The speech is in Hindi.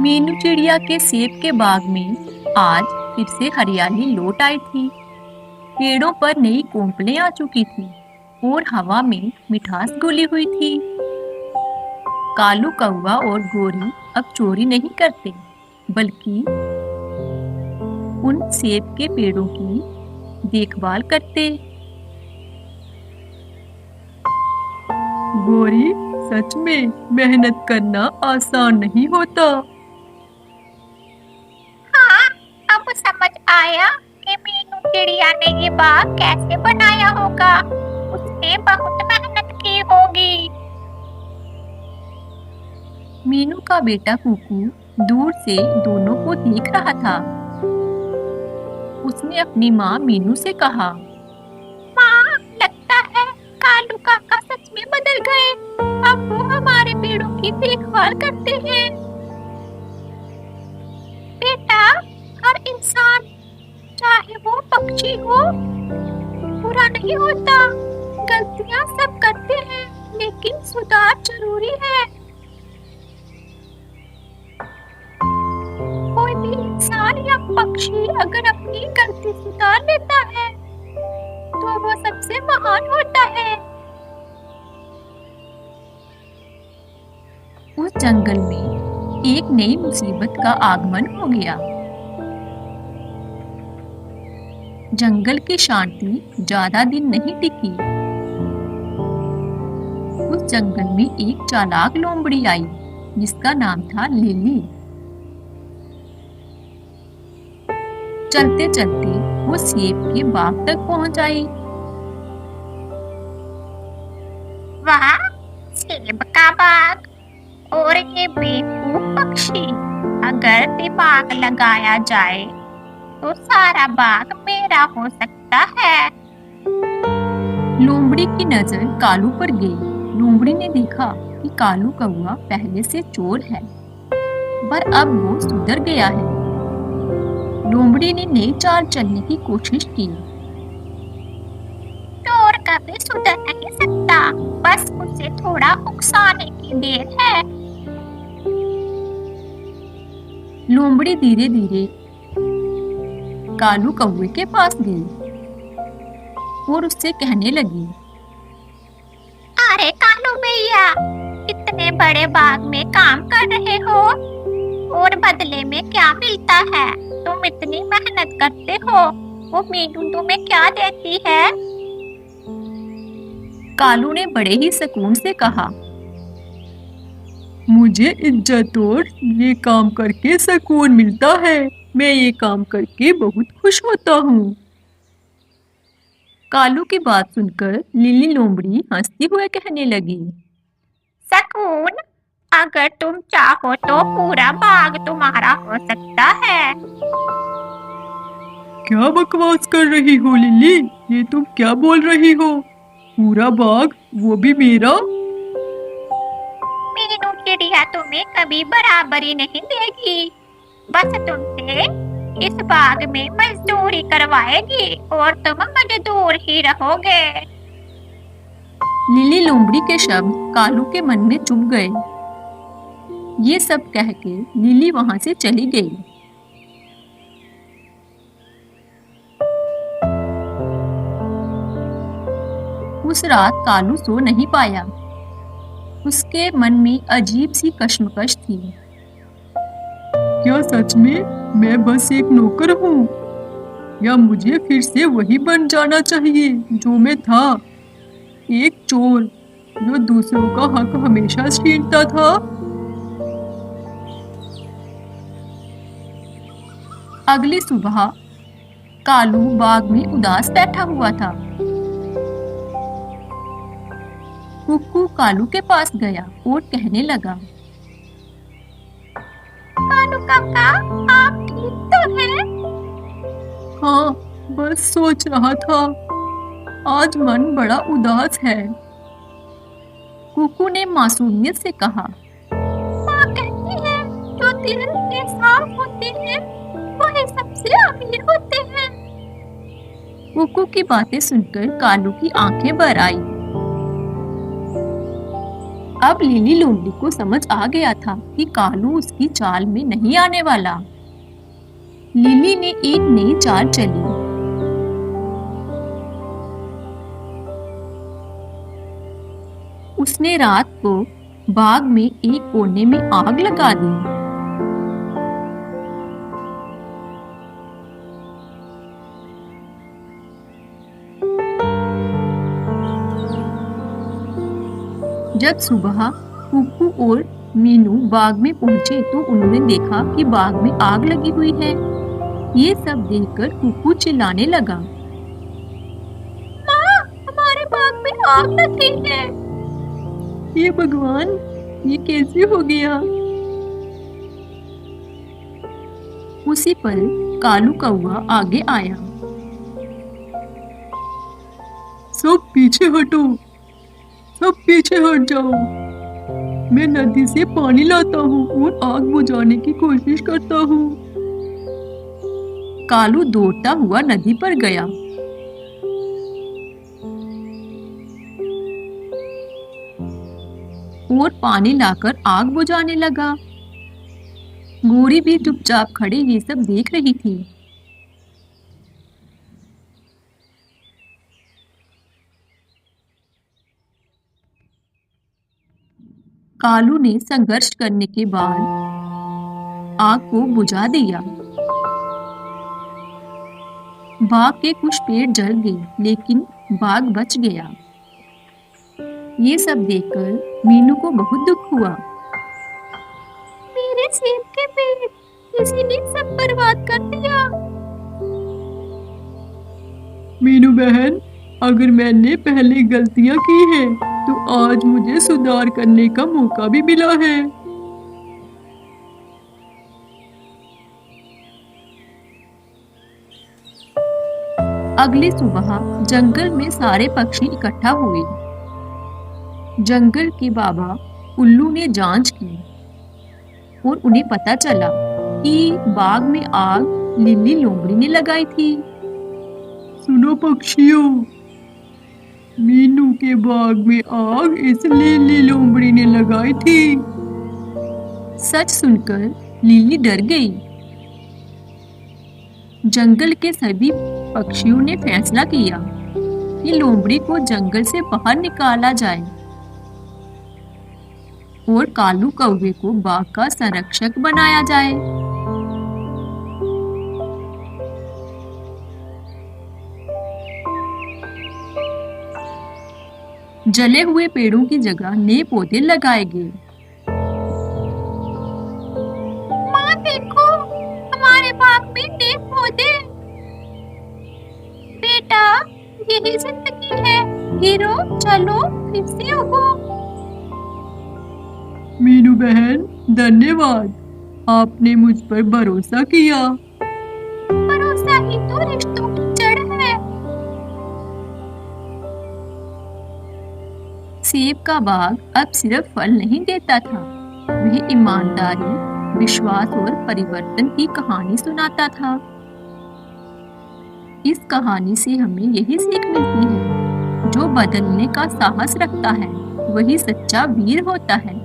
मीनू चिड़िया के सेब के बाग में आज फिर से हरियाली लौट आई थी। पेड़ों पर नई कोंपलें आ चुकी थी और हवा में मिठास घुली हुई थी। कालू कौवा और गोरी अब चोरी नहीं करते, बल्कि उन सेब के पेड़ों की देखभाल करते। गोरी, सच में मेहनत करना आसान नहीं होता। हाँ, अब समझ आया कि मीनू चिड़िया ने ये बाग कैसे बनाया होगा। उसने बहुत मेहनत की होगी। मीनू का बेटा कुकू दूर से दोनों को देख रहा था। उसने अपनी माँ मीनू से कहा, माँ, लगता है कालू काका सच में बदल गए। अब वो हमारे पेड़ों की देखभाल करते हैं। बेटा, हर इंसान, चाहे वो पक्षी हो, बुरा नहीं होता। गलतियां सब करते हैं, लेकिन सुधार जरूरी है। कोई भी इंसान या पक्षी अगर अपनी गलती सुधार लेता है, तो वो सबसे महान होता है। उस जंगल में एक नई मुसीबत का आगमन हो गया। जंगल की शांति ज्यादा दिन नहीं टिकी। उस जंगल में एक चालाक लोमड़ी आई, जिसका नाम था लिली। चलते चलते वो सेब के बाग तक पहुंच आई। वाह, सेब का बाग और ये बेवकूफ पक्षी। अगर दिमाग लगाया जाए तो सारा बाग मेरा हो सकता है। लोमड़ी की नजर कालू पर गई। लोमड़ी ने देखा कि कालू कौवा पहले से चोर है, पर अब वो सुधर गया है। लोमड़ी ने नई चाल चलने की कोशिश की। चोर कभी सुधर नहीं सकता, बस उसे थोड़ा उकसाने की देर है। लोमड़ी धीरे धीरे कालू कौवे के पास गई और उससे कहने लगी, अरे कालू भैया, इतने बड़े बाग में काम कर रहे हो और बदले में क्या मिलता है? तुम इतनी मेहनत करते हो, वो मीनू तुम्हें क्या देती है? कालू ने बड़े ही सुकून से कहा, मुझे इज्जत और ये काम करके सुकून मिलता है। मैं ये काम करके बहुत खुश होता हूँ। कालू की बात सुनकर लिली लोमड़ी हंसती हुए कहने लगी, सुकून? अगर तुम चाहो तो पूरा बाग तुम्हारा हो सकता है। क्या बकवास कर रही हो लिली? ये तुम क्या बोल रही हो? पूरा बाग, वो भी मेरा? मीनू चिड़िया तुम्हें कभी बराबरी नहीं देगी। बस तुमसे इस बाग में मजदूरी करवाएगी और तुम मजदूर ही रहोगे। लिली लोमड़ी के शब्द कालू के मन में चुभ गए। ये सब कह के लिली वहां से चली गई। उस रात कालू सो नहीं पाया। उसके मन में अजीब सी कश्मकश थी। क्या सच में मैं बस एक नौकर हूँ, या मुझे फिर से वही बन जाना चाहिए जो मैं था, एक चोर जो दूसरों का हक हमेशा छीनता था? अगली सुबह कालू बाग में उदास बैठा हुआ था। कुक्कू कालू के पास गया और कहने लगा, कालू काका, आप ठीक तो हैं? हाँ, बस सोच रहा था, आज मन बड़ा उदास है। कुक्कू ने मासूमियत से कहा, माँ कहती है जो दिल के साफ होते हैं वही सबसे अमीर होते हैं। कुक्कू की बातें सुनकर कालू की आंखें भर आई। अब लिली लोमड़ी को समझ आ गया था कि कालू उसकी चाल में नहीं आने वाला। लिली ने एक नई चाल चली। उसने रात को बाग में एक कोने में आग लगा दी। जब सुबह कुकू और मीनू बाग में पहुंचे तो उन्होंने देखा कि बाग में आग लगी हुई है। ये सब देखकर कुकू चिल्लाने लगा, माँ, हमारे बाग में आग लगी है। ये भगवान, ये कैसे हो गया? उसी पर कालू कौवा आगे आया। सब पीछे हटो, सब पीछे हट जाओ। मैं नदी से पानी लाता हूँ और आग बुझाने की कोशिश करता हूँ। कालू दौड़ता हुआ नदी पर गया। और पानी लाकर आग बुझाने लगा। गोरी भी चुपचाप खड़े ये सब देख रही थी। कालू ने संघर्ष करने के बाद आग को बुझा दिया। बाग के कुछ पेड़ जल गए, लेकिन बाग बच गया। ये सब देखकर मीनू को बहुत दुख हुआ। मेरे सेब के पेड़ किसी ने सब बर्बाद कर दिया। मीनू बहन, अगर मैंने पहले गलतियां की हैं, तो आज मुझे सुधार करने का मौका भी मिला है। अगली सुबह जंगल में सारे पक्षी इकट्ठा हुए। जंगल के बाबा उल्लू ने जांच की और उन्हें पता चला कि बाग में आग लिली लोमड़ी ने लगाई थी। सुनो पक्षियों, मीनू के बाग में आग इस लिली लोमड़ी ने लगाई थी। सच सुनकर लिली डर गई। जंगल के सभी पक्षियों ने फैसला किया कि लोमड़ी को जंगल से बाहर निकाला जाए और कालू कौवे को बाग का संरक्षक बनाया जाए। जले हुए पेड़ों की जगह नए पौधे लगाए गए। माँ देखो, हमारे बाग में नए पौधे। बेटा, यही जिंदगी है। हीरो, चलो फिर से उगो। मीनू बहन, धन्यवाद, आपने मुझ पर भरोसा किया। भरोसा ही तो रिश्तों की जड़ है। सेब का बाग अब सिर्फ फल नहीं देता था, वह ईमानदारी, विश्वास और परिवर्तन की कहानी सुनाता था। इस कहानी से हमें यही सीख मिलती है, जो बदलने का साहस रखता है वही सच्चा वीर होता है।